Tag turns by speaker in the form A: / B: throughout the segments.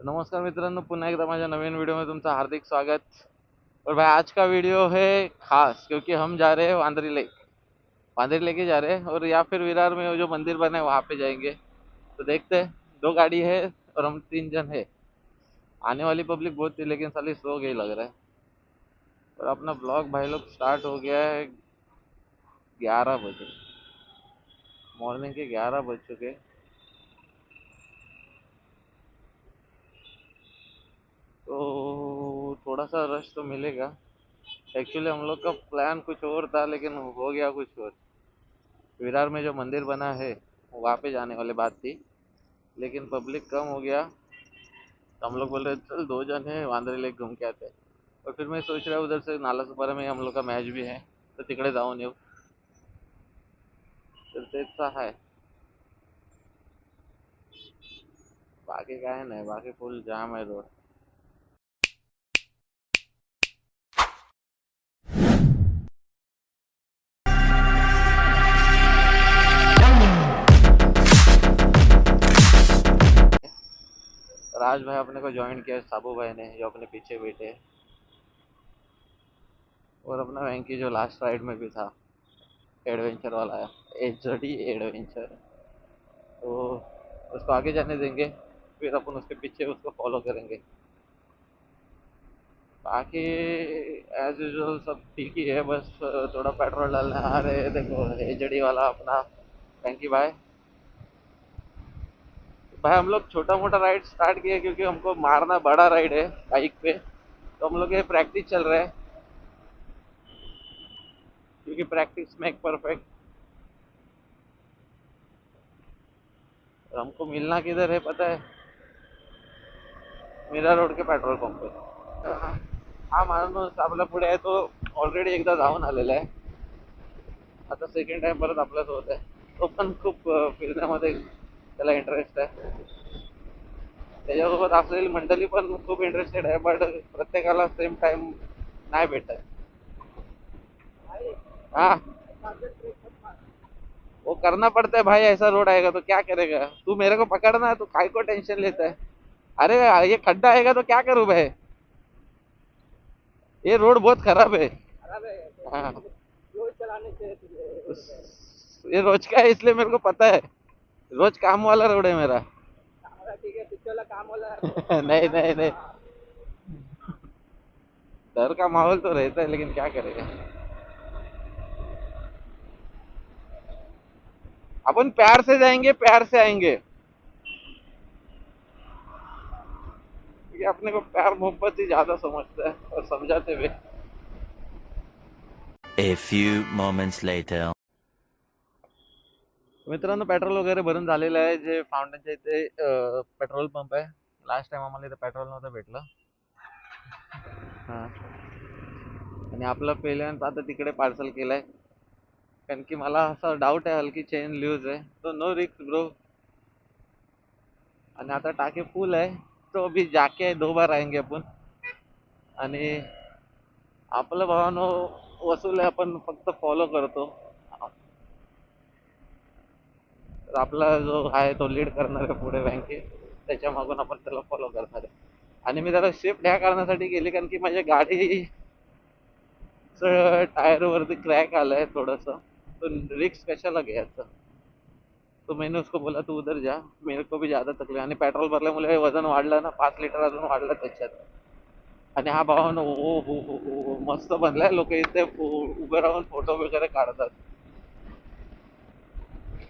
A: नमस्कार मित्रांनो, पुन्हा एकदा माझ्या नवीन वीडियो में तुमचं हार्दिक स्वागत। और भाई आज का वीडियो है खास क्योंकि हम जा रहे हैं वांद्री लेक ही जा रहे हैं और या फिर विरार में जो मंदिर बना है वहाँ पे जाएंगे। तो देखते हैं, दो गाड़ी है और हम 3 जन है। आने वाली पब्लिक बहुत थी लेकिन साली सो गई लग रहा है। और अपना ब्लॉग भाई लोग स्टार्ट हो गया है 11 बजे, मॉर्निंग के 11 बज चुके। तो थोड़ा सा रश तो मिलेगा। एक्चुअली हम लोग का प्लान कुछ और था लेकिन हो गया कुछ और। विरार में जो मंदिर बना है वहाँ पे जाने वाली बात थी लेकिन पब्लिक कम हो गया। तो हम लोग बोल रहे चल 2 जन है वांद्रे लेक घूम के आते हैं। और फिर मैं सोच रहा उधर से नालासोपारा में हम लोग का मैच भी है तो तिकडे जाऊन येऊ। तर तेच आहे, बाकी काय नाही, बाकी फुल जाम आहे रोड। राज भाई अपने को ज्वाइन किया साबू भाई ने जो अपने पीछे बैठे हैं। और अपना वेंकी जो लास्ट राइड में भी था, एडवेंचर वाला है, एचडी एडवेंचर। तो उसको आगे जाने देंगे, फिर अपन उसके पीछे उसको फॉलो करेंगे। बाकी एज यूजुअल सब ठीक ही है, बस थोड़ा पेट्रोल डालने आ रहे हैं। देखो एचडी वाला अपना वेंकी भाई। भाई हम लोग छोटा मोटा राइड स्टार्ट किए क्योंकि हमको मारना बड़ा राइड है बाइक पे। तो हम लोग ये प्रैक्टिस चल रहा है क्योंकि प्रैक्टिस मेक परफेक्ट। और हमको मिलना किधर है पता है? मीरा रोड के पेट्रोल पंप पे। हा माणूस आपल्या पुढे आहे तो ऑलरेडी एकदा जाऊन आलेला आहे। आता सेकंड टाइम परत आपल्यासोबत आहे। तो पण खूप फिरण्यामध्ये त्याला इंटरेस्ट आहे। त्याच्यासोबत असलेली मंडळी पण खूप इंटरेस्टेड आहे बट प्रत्येकाला सेम टाइम नाही भेटत। हाँ, वो करना पड़ता है भाई, ऐसा रोड आएगा तो क्या करेगा? तू मेरे को पकड़ना है तो काय को टेंशन लेता है? अरे ये खड्डा आएगा तो क्या करूं भाई? ये रोड बहुत खराब है। हाँ, ये रोज का है इसलिए मेरे को पता है। रोज काम वाला रोड है मेरा। नहीं नहीं नहीं, डर का माहौल तो रहता है लेकिन क्या करेगा। अपन प्यार से जाएंगे, प्यार से आएंगे, क्योंकि अपने को प्यार मोहब्बत ही ज्यादा समझता है और समझाते हुए।
B: A few moments later.
A: मित्रांनो, पेट्रोल वगैरे भरून झालेलं आहे। जे फाउंटनच्या इथे पेट्रोल पंप आहे। लास्ट टाइम आम्हाला इथे पेट्रोल नव्हतं भेटलं। हा, आणि आपलं पहिल्यांदा आता तिकडे पार्सल केलंय कारण की मला असा डाऊट आहे हलकी चेन लूज आहे। तो नो रिस्क ब्रो। आणि आता टाके फुल आहे, तो अभी जाके 2 बार आएंगे अपन। आणि आपलं भावानो वसूल आहे, आपण फक्त फॉलो करतो। तर आपला जो आहे तो लीड करणार आहे पुढे बँकेत, त्याच्या मागून आपण त्याला फॉलो करणार आहे। आणि मी त्याला शिफ्ट ह्या कारणासाठी केली कारण की माझ्या गाडी टायर वरती क्रॅक आलाय थोडस, तो रिक्स कशाला घ्यायचं। तो मैंने उसको बोला तू उधर जा, मेरे को भी ज्यादा तकलीफ। आणि पेट्रोल भरल्यामुळे वजन वाढलं ना, 5 लिटर अजून वाढलं त्याच्यात। आणि हा भावानं हो मस्त बनलाय। लोक इथे उभे राहून फोटो वगैरे काढतात।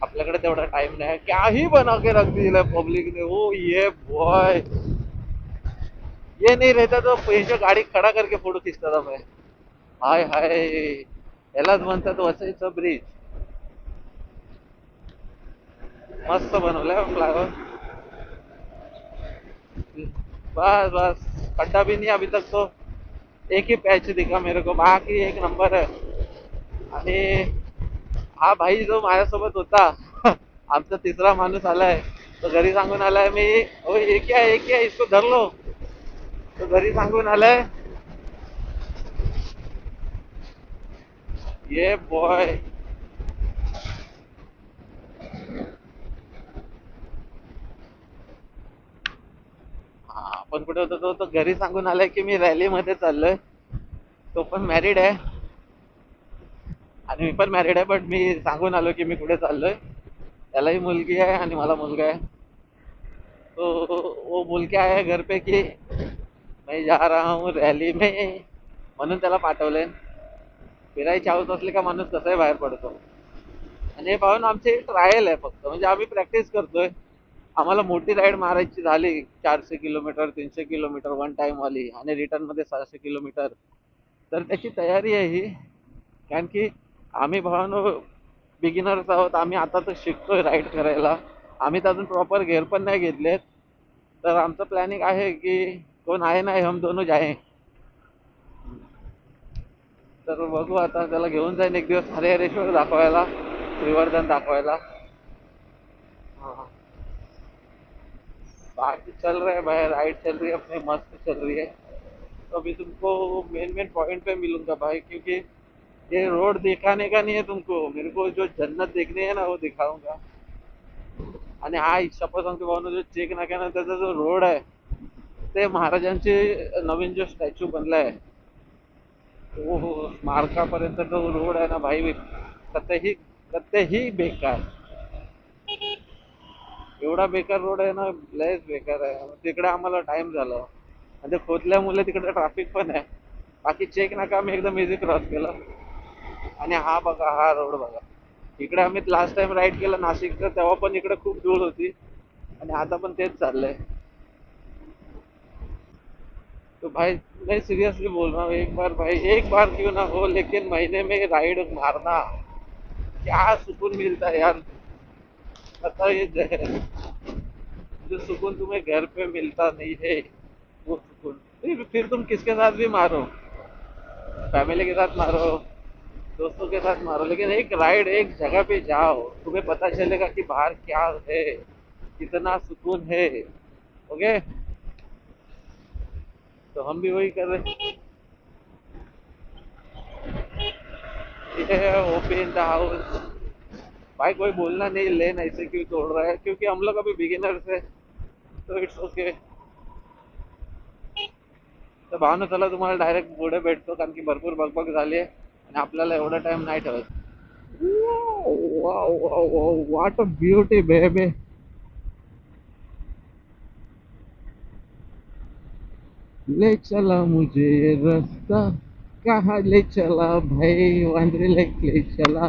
A: आपल्याकडे तेवढा टाइम नाही, क्या ही बना के रख दिया पब्लिक ने। ओ ये बॉय, ये नहीं रहता तो ये जो गाड़ी खड़ा करके फोटो खींचता था मैं। हाय हाय, यालाच म्हणतात वसईचा ब्रिज। मस्त बनवलाय फ्लायओव्हर। बस बस, खड्डा भी नहीं अभी तक। तो एक ही पैच दिखा मेरे को, बाकी एक नंबर है। आणि हा भाई जो माझ्यासोबत होता आमचा तिसरा माणूस आलाय, तो घरी सांगून आलाय मी, ओ ये क्या इसको धर लो। तो घरी सांगून आलाय ये बॉय। आपण कुठे होतो तो घरी सांगून आलाय की मी रॅली मध्ये चाललोय. तो पण मॅरिड आहे आणि मी पण मॅरिड आहे, बट मी सांगून आलो की मी कुठे चाललोय. त्यालाही मुलगी आहे आणि मला मुलगा आहे. तो वो बोल के आया घर पे की मैं जा रहा हूँ रॅली में, म्हणून त्याला पाठवलंय. फिरायची हौस असली का माणूस कसाही बाहेर पडतो. आणि हे पाहून आमची ट्रायल आहे फक्त, म्हणजे आम्ही प्रॅक्टिस करतोय. आम्हाला मोठी राईड मारायची झाली 400 किलोमीटर 300 किलोमीटर वन टाइम वाली आणि रिटर्न मध्ये 600 किलोमीटर, तर त्याची तयारी आहे ही. कारण की आम्ही भावानो बिगिनर्स आहोत. आम्ही आता तर शिकतोय राईड करायला. आम्ही तर अजून प्रॉपर गेअर पण नाही घेतलेत. तर आमचं प्लॅनिंग आहे की कोण आहे नाही हम दोनों जाए. तर बघू आता, त्याला घेऊन जाईन एक दिवस हरिहरेश्वर दाखवायला, श्रीवर्धन दाखवायला. हाँ, बाकी चल रहा है भाई, राइड चल रही है अपने मस्त चल रही है. तो अभी तुमको मेन मेन पॉइंट पे मिलूंगा भाई, क्योंकि ये रोड दिखाने का नहीं है तुमको, मेरे को जो जन्नत देखनी है ना वो दिखाऊंगा. आणि हा शपथ सांगतो भाऊ, जो चेक नाक्यानंतरचा जो रोड आहे, ते महाराजांचे नवीन जो स्टॅच्यू बनलाय, हो हो, स्मारकापर्यंत जो रोड आहे ना भाई, कतही कतही बेकार. एवढा बेकार रोड आहे ना, लयच बेकार आहे. तिकडे आम्हाला टाइम झाला आणि ते खोदल्यामुळे तिकडे ट्रॅफिक पण आहे. बाकी चेक नाका आम्ही एकदम इझी क्रॉस केला. आणि हा बघा, हा रोड बघा. इकडे आम्ही लास्ट टाइम राईड केलं नाशिकचं, तेव्हा पण इकडे खूप धूळ होती आणि आता पण तेच चाललंय. तो भाई मैं सीरियसली बोल रहा हूँ, एक बार भाई, एक बार क्यों ना हो, लेकिन महीने में राइड मारना, क्या सुकून मिलता है यार. बताओ ये जो सुकून तुम्हें घर पे मिलता नहीं है, वो सुकून फिर तुम किसके साथ भी मारो, फैमिली के साथ मारो, दोस्तों के साथ मारो, लेकिन एक राइड एक जगह पे जाओ, तुम्हें पता चलेगा कि बाहर क्या है, कितना सुकून है. ओके, तो हम भी वही कर रहे हैं. ये है ओपी इन द हाउस. भाई कोई बोलना नहीं, लेन ऐसे क्यों तोड़ रहा है, क्योंकि हम लोग अभी बिगिनर्स है, तो इट्स ओके. तर भावना चला, तुम्हाला डायरेक्ट पुढे भेटतो, कारण की भरपूर बकबक झाली आहे आणि आपल्याला एवढा टाइम नाही ठेवत. What a beauty baby. ले चला मुझे ये रास्ता, कहाँ ले चला भाई, वांद्रे लेक ले चला.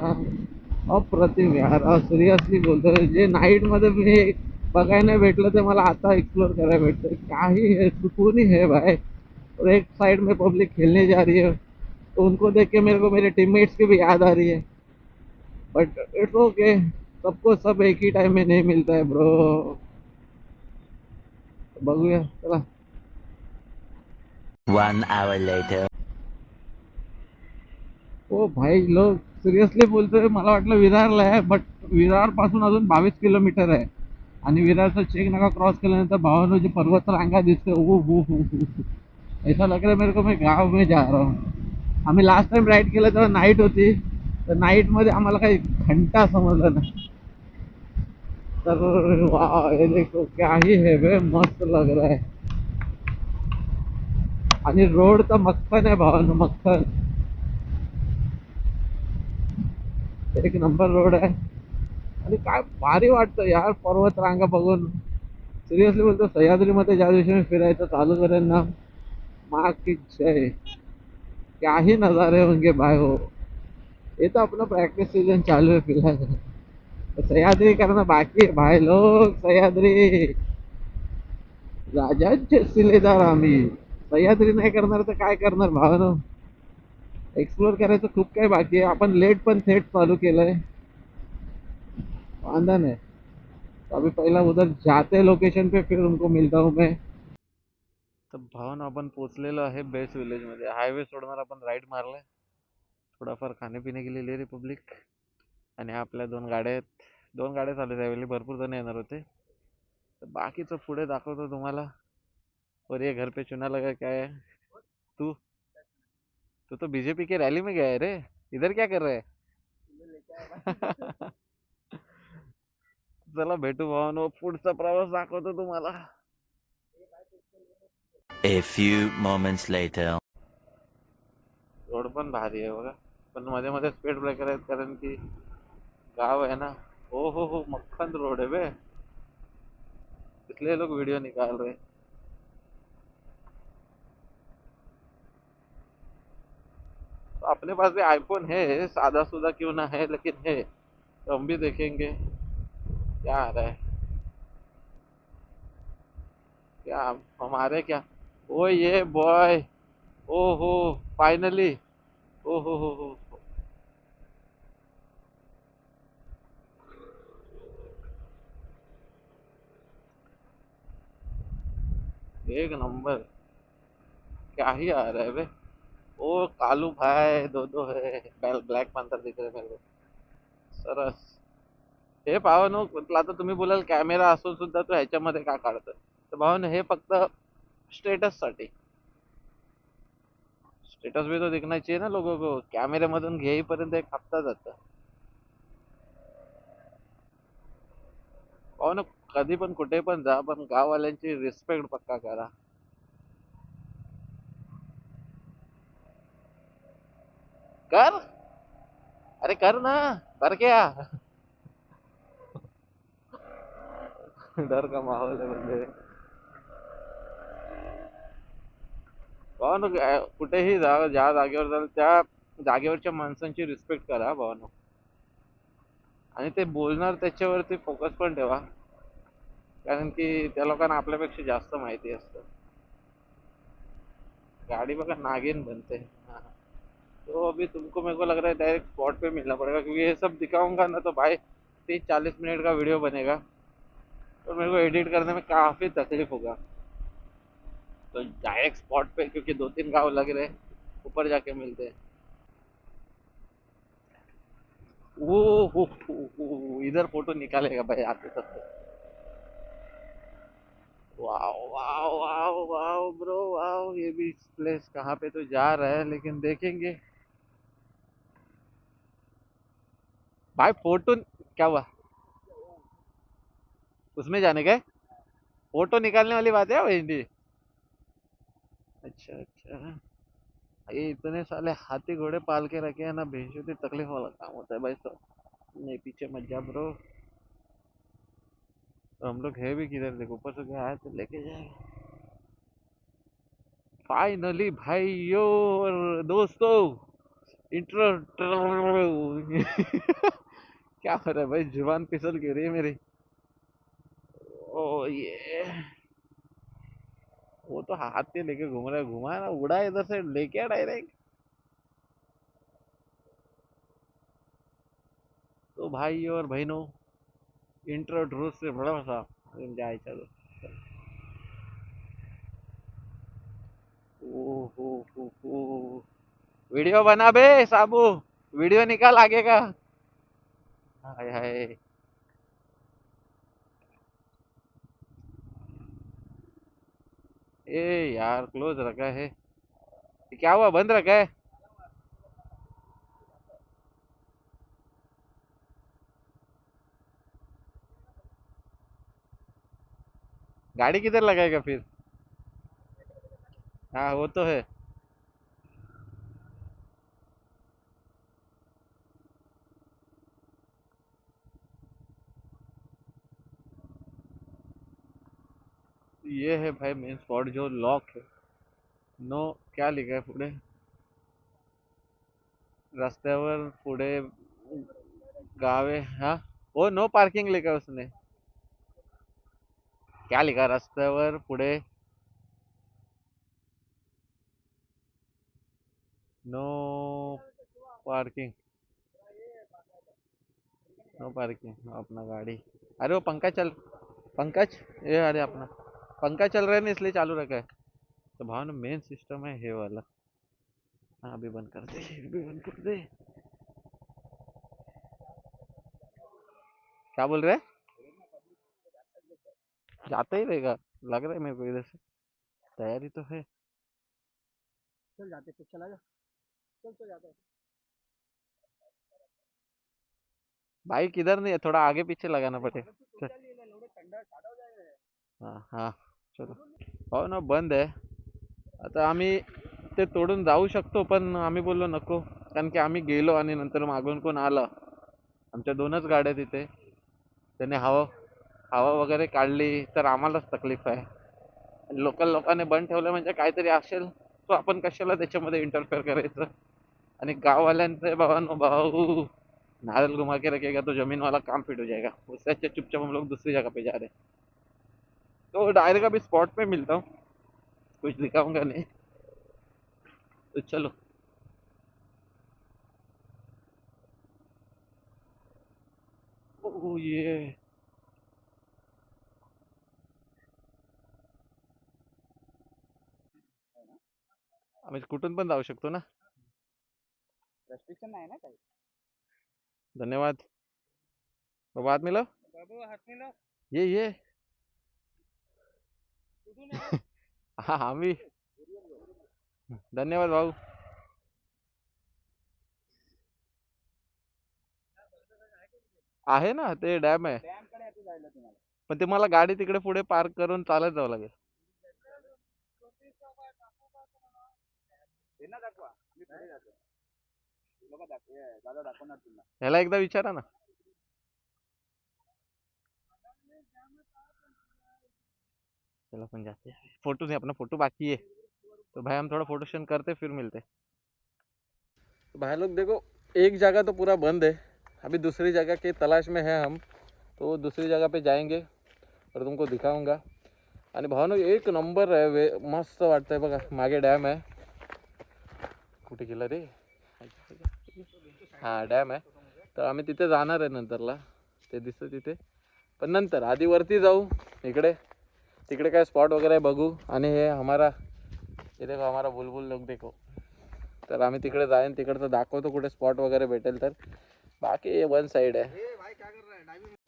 A: अप्रतिम यार, सिरियसली बोलतो, जे नाईट मध्ये मी बघायला भेटलं ते मला आता एक्सप्लोर करायला भेटतं. काही है, सुकून ही है भाई. और एक साइड में पब्लिक खेलने जा रही है, तो उनको देख के मेरे को मेरे टीममेट्स की भी याद आ रही है. बट इट्स ओके, सबको सब एक ही टाइम में नहीं मिलता है ब्रो. बघूया चला.
B: 1 hour later.
A: ओ भाई, लोग सिरियसली बोलतोय, मला वाटलं विरारला आहे, बट विरार पासून अजून 22 किलोमीटर आहे. आणि विरारचा चेक नाका क्रॉस केल्यानंतर भावानो जे पर्वत रांगा दिसते, ओ हो. ऐसा लग रहा है मेरे को मैं गाव में जा रहा हूँ. आम्ही लास्ट टाइम राईड केलं तेव्हा नाईट होती, तर नाईट मध्ये आम्हाला काही घंटा समजला नाही. तर वाह, ये देखो क्या ही है बे, मस्त लग रहा है. आणि रोड तर मक्खन आहे भावानो, मक्खन. एक नंबर रोड आहे. आणि काय भारी वाटतं यार पर्वत रांगा बघून. सिरियसली बोलतो, सह्याद्रीमध्ये ज्या दिवशी मी फिरायचं चालू करेन ना, माँ की जय, क्या ही नजारे होंगे भाई हो. ये तो अपना प्रैक्टिस सीजन चालू है फिलहाल, तो सह्याद्री करना बाकी है भाई लोग. सह्याद्री राजांचे शिलेदार आम्ही. सह्याद्री नाही करणार तर काय करणार भावानो. एक्सप्लोर करायचं खूप काही बाकी आहे. आपण लेट पण थेट चालू केलंय, वांदा नाही. तो अभी पहला उधर जाते लोकेशन पे, फिर उनको मिलता हूँ मैं. तर भावन आपण पोहोचलेलो आहे बेस्ट विलेज मध्ये. हायवे सोडणार आपण राईट मारलाय. थोडाफार खाणे के लिए ले रिपब्लिक. आणि आपल्या दोन गाड्या आहेत. दोन गाड्या चालू त्यावेळी भरपूर जण येणार होते. तर बाकीचं पुढे दाखवतो तुम्हाला. और ये घर पे चुना लगा क्या है. तू तू तो बीजेपी की रैली में गया है रे, इधर क्या कर रहा है. चला भेटू भावानो, पुढचा प्रवास दाखवतो तुम्हाला.
B: A few moments later.
A: Road पण भारी आहे बघा, पण मध्ये मध्ये स्पीड ब्रेकर आहेत कारण की गाव है ना। हो मक्खन रोड है बे, इसलिए लोग वीडियो निकाल रहे हैं। तो अपने पास भी आईफोन है, सादा सुदा क्यों ना है लेकिन है, तो हम भी देखेंगे क्या आ रहा है। क्या हमारे क्या, ओ ये बॉय, ओहो फाइनली, ओहो हो, एक नंबर, क्या ही आ रहा है बे। ओ कालू भाई दो दो है, ब्लॅक पॅन्थर दिख रहे मेरे को, सरस। हे भावानो, आता तुम्ही बोलाल कॅमेरा असून सुद्धा तो ह्याच्यामध्ये का काढतोय, तर भावानो हे फक्त स्टेटस साठी, स्टेटस भी तो दिखना चाहिए ना लोगों को, कॅमेरे मधून घेईपर्यंत एक हप्ता जातं। भावानो कधी पण कुठे पण जा, पण गाववाल्यांची रिस्पेक्ट पक्का करा। कर, अरे कर ना, कर क्या। डर का माहौल है बंदे। भावानो कुठेही जा, ज्या जागेवर जाल त्या जागेवरच्या माणसांची रिस्पेक्ट करा भावानो, आणि ते बोलणार त्याच्यावरती फोकस पण ठेवा, कारण की त्या लोकांना आपल्यापेक्षा जास्त माहिती असतं। गाड़ी बघा नागिन बनते हैं। हाँ। तो अभी तुमको मेरे को लग रहा है डायरेक्ट स्पॉट पे मिलना पड़ेगा, क्योंकि ये सब दिखाऊंगा ना तो भाई 30-40 मिनट का वीडियो बनेगा, और मेरे को एडिट करने में काफी तकलीफ होगा। तो डायरेक्ट स्पॉट पे, क्योंकि 2-3 गाँव लग रहे हैं, ऊपर जाके मिलते हैं। इधर फोटो निकालेगा भाई आते सबसे। Wow wow wow wow bro wow, ये भी प्लेस कहाँ पे तो जा रहा है, लेकिन देखेंगे। भाई फोटो क्या हुआ, उसमें जाने का है? फोटो निकालने वाली बात है भाई। अच्छा अच्छा, ये इतने साले हाथी घोड़े पाल के रखे हैं ना, बेइज्जती तकलीफ वाला काम होता है भाई साहब। नहीं पीछे मत जा ब्रो। तो हम लोग है भी किधर, देखो ऊपर से क्या आया तो लेके जाएगा। फाइनली भाइयों और दोस्तों, इंट्रो। क्या हो रहा है भाई, जुबान फिसल क्यों रही है मेरी। ओ ये, वो तो हाथ से लेके घूम रहा है, घुमा ना उड़ा इधर से लेके आ डायरेक्ट। तो भाई और बहनों, इंट्रोड्यूस से बड़ा सा जाए चलो। ओ वीडियो बना बे साबू, वीडियो निकाल आगे का। हाय हाय, ए यार क्लोज रखा है, ये क्या हुआ, बंद रखा है। गाड़ी किधर लगाएगा फिर। हाँ वो तो है। ये है भाई मेन स्पॉट जो लॉक है। नो, क्या लिखा है पुढे, रस्त्यावर पुढे गावे, हाँ वो नो पार्किंग लिखा है उसने। क्या लिखा रस्त्यावर पुढे, नो पार्किंग, नो पार्किंग अपना गाड़ी। अरे वो पंकज चल, पंकज, ये अरे अपना पंकज चल रहा है ना, इसलिए चालू रखा है। तो भाव ना मेन सिस्टम है ये वाला। हाँ अभी बंद कर दे, अभी बंद कर दे। क्या बोल रहे हैं, जाता ही रहेगा, लग रहा है मेरे को इधर से, तैयारी तो है। चल जाते, कुछ चला जा, चल जाते हैं। भाई किधर नहीं है, थोड़ा आगे पीछे लगाना पड़ेगा। चल। हाँ हाँ, चलो। और ना बंद है, आता आम्ही ते तोडून जाऊ शकतो, पण आम्ही बोललो नको, कारण की आम्ही गेलो आणि नंतर मागून कोण आलं, आमच्या 2च गाड्या तिथे, त्याने हवा हवा वगैरे काढली तर आम्हालाच तकलीफ आहे. लोकल लोकांनी बंद ठेवलं म्हणजे काहीतरी असेल, तो आपण कशाला त्याच्यामध्ये इंटरफेअर करायचं. आणि गाँव भावानो भाऊ, नारियल घुमा के रखेगा तो जमीन वाला काम फिट हो जाएगा, उससे अच्छा चुपचाप हम लोग दूसरी जगह पे जा रहे हैं. तो डायरेक्ट अभी स्पॉट पे मिलता हूँ, कुछ दिखाऊंगा नहीं, तो चलो. ओ ये आम्ही कुठून पण जाऊ शकतो ना.
C: रेस्ट्रिक्शन नाही ना काही.
A: धन्यवाद बाबा, हात मिला.
C: बाबू हात मिला.
A: ये
C: कुठून आहे?
A: हा आम्ही. धन्यवाद भाऊ. आहे ना, ते डॅम आहे,
C: डॅम कडे आता जायला तुम्हाला.
A: पण ते मला गाडी तिकडे पुढे पार्क करून चालत जावं लागेल.
C: हे ना दाखवा, मी पुढे जातो. लोक दादा दाखवणार तुला.
A: ह्याला एकदा विचारा ना. चलो अपन जाते हैं, फोटो नहीं, अपना फोटो बाकी है, तो भाई हम थोड़ा फोटो सेशन करते फिर मिलते. तो भाई लोग देखो, एक जगह तो पूरा बंद है, अभी दूसरी जगह के तलाश में है हम, तो दूसरी जगह पे जाएंगे और तुमको दिखाऊंगा. आणि भावनो एक नंबर आहे, मस्त वाटतंय बघा. मागे डॅम आहे, कुठे गेला रे, हा डॅम आहे, तर आम्ही तिथे जाणार आहे नंतरला, ते दिसतं तिथे. पण नंतर आधी वरती जाऊ, इकडे तिकडे काय स्पॉट वगैरे बघू. आणि हे हमारा, हे देखो हमारा बुलबुल लोक देखो, तर आम्ही तिकडे जाईन, तिकडचं दाखवतो कुठे स्पॉट वगैरे भेटेल तर. बाकी वन साइड है.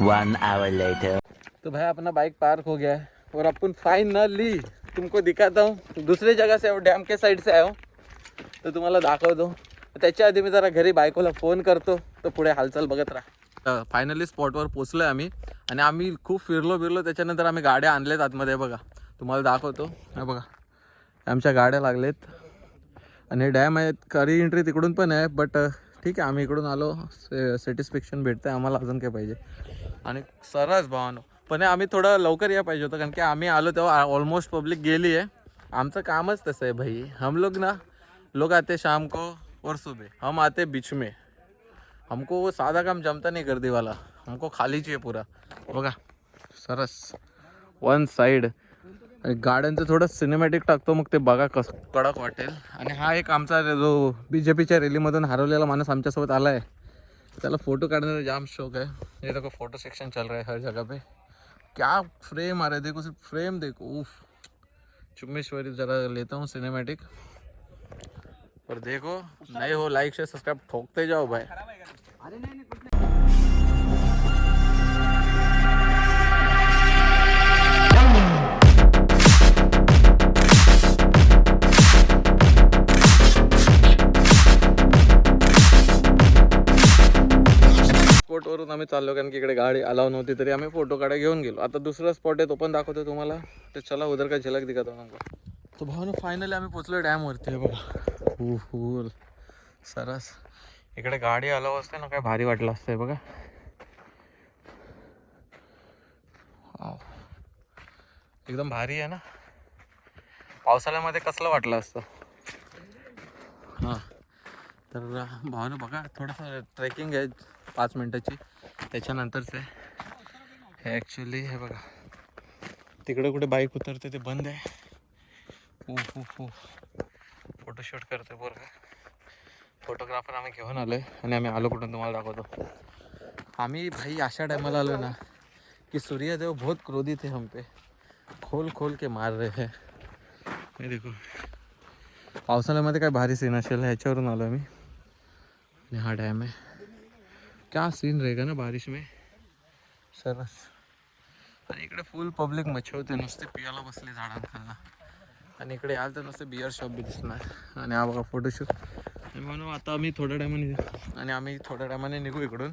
B: 1 hour later.
A: तो भाई अपना बाइक पार्क हो गया है और अपन फाइनली तुमको दिखाता हूँ. दूसरी जगह से डॅम के साइड से आयो, तर तुम्हाला दाखवतो. त्याच्या आधी मी जरा घरी बायकोला फोन करतो, तर पुढे हालचाल बघत राहा. फायनली स्पॉटवर पोचलोय आम्ही, आणि आम्ही खूप फिरलो. त्याच्यानंतर आम्ही गाड्या आणल्यात आतमध्ये बघा, तुम्हाला दाखवतो. हे बघा आमच्या गाड्या लागलेत, आणि हे डॅम आहे, खरी एंट्री तिकडून पण आहे, बट ठीक आहे आम्ही इकडून आलो, सॅटिस्फॅक्शन भेटतं आम्हाला, अजून काय पाहिजे. आणि सरस भावानो, पण आम्ही थोडं लवकर या पाहिजे होतं, कारण की आम्ही आलो तेव्हा ऑलमोस्ट पब्लिक गेली आहे. आमचं कामच तसं आहे भाई, हम लोग आते शाम को और सुबह हम आते बीच में. हमको वो साधा काम जमता नहीं गर्दी वाला, हमको खाली चाहिए पूरा. बघा सरस वन साइड. आणि गाड्यांचं थोडं सिनेमॅटिक टाकतो, मग ते बघा कसं कडक वाटेल. आणि हा एक आमचा जो BJPच्या रॅलीमधून हरवलेला माणूस आमच्यासोबत आला आहे, त्याला फोटो काढण्याचा जाम शौक है. ये देखो फोटो सेक्शन चल रहा है हर जगह पे. क्या फ्रेम आ रहा है, देखो सिर्फ फ्रेम देखो. उफ, चुम्मेश्वरी जरा लेता हूँ सिनेमैटिक. और देखो नए हो, लाइक शेयर सब्सक्राइब ठोकते जाओ भाई.
C: अरे नाही नाही.
A: स्पॉटवरून आम्ही चाललो, कारण की इकडे गाडी अलाव नव्हती, तरी आम्ही फोटो काढा घेऊन गेलो. आता दुसरा स्पॉट आहे, तो पण दाखवतो तुम्हाला. तर चला उधर का झलक दिखाता हूं हमको. तो भावनो फायनली आम्ही पोचलो डॅमवरती. आहे बघा फुल सरस. इकडे गाडी अलाव असते ना, काय भारी वाटलं असतंय बघा. एकदम भारी आहे ना, पावसाळ्यामध्ये कसलं वाटलं असतं. हां, तर भावनो बघा, थोडंसं ट्रेकिंग आहे 5 मिनटाची, त्याच्यानंतरच आहे हे. ॲक्च्युली हे बघा, तिकडे कुठे बाईक उतरते ते बंद आहे. हो फोटोशूट करते बरं. फोटोग्राफर आम्ही घेऊन आलो आहे, आणि आम्ही आलो कुठून तुम्हाला दाखवतो. आम्ही भाई अशा टायमाला आलो ना, की सूर्यदेव बहुत क्रोधित है हम पे, खोल के मार रहे हैं. हे देखो, पावसाळ्यामध्ये काय भारी सीन असेल ह्याच्यावरून आलो मी. आणि हा डॅम आहे, क्या सीन रहेगा ना बारिश में, सरस. आणि इकडे फुल पब्लिक मच्छी होते, नुसते पियाला बसले झाडांखालना. आणि इकडे याल तर नुसते बिअर शॉप बी दिसणार. आणि हा बघा फोटोशूट. म्हणून आता आम्ही थोड्या टायमाने निघू इकडून.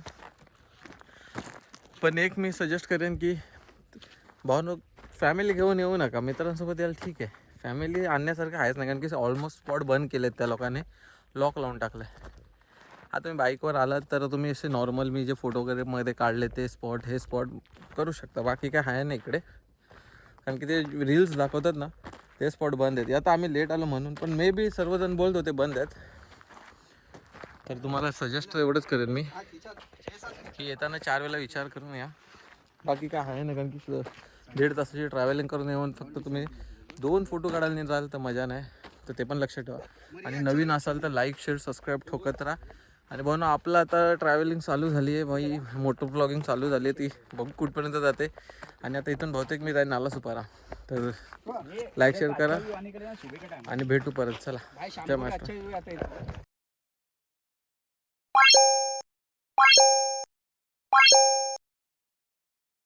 A: पण एक मी सजेस्ट करेन की भावनो, फॅमिली घेऊन येऊ नका, मित्रांसोबत याल ठीक आहे, फॅमिली आणण्यासारखं आहेच नाही, कारण की ऑलमोस्ट स्पॉट बंद केलेत त्या लोकांनी, लॉक लावून टाकलं आहे. हा तुम्ही बाईकवर आलात तर तुम्ही असे नॉर्मल मी जे फोटो वगैरे मध्ये काढले ते स्पॉट हे स्पॉट करू शकता, बाकी काय आहे नाही इकडे. कारण की ते रील्स दाखवतात ना ते स्पॉट बंद आहेत. आता आम्ही लेट आलो म्हणून, पण मे बी सर्वजण बोलत होते बंद आहेत. तर तुम्हाला सजेस्ट एवढंच करेन मी की येताना 4 वेळेला विचार करून या, बाकी काय आहे ना. कारण की 1.5 तासाची ट्रॅव्हलिंग करून येऊन फक्त तुम्ही 2 फोटो काढायला निघाल तर मजा नाही. तर ते पण लक्षात ठेवा. आणि नवीन असाल तर लाईक शेअर सबस्क्राईब ठोकत राहा. आणि भाऊ ना आपलं आता ट्रॅव्हलिंग चालू झाली आहे भाई, मोटो ब्लॉगिंग चालू झाली आहे, ती बघू कुठपर्यंत जाते. आणि आता इथून बहुतेक मी जाईन नाला सुपारा. तर लाईक शेअर करा आणि भेटू परत. चला जय महाराष्ट्र.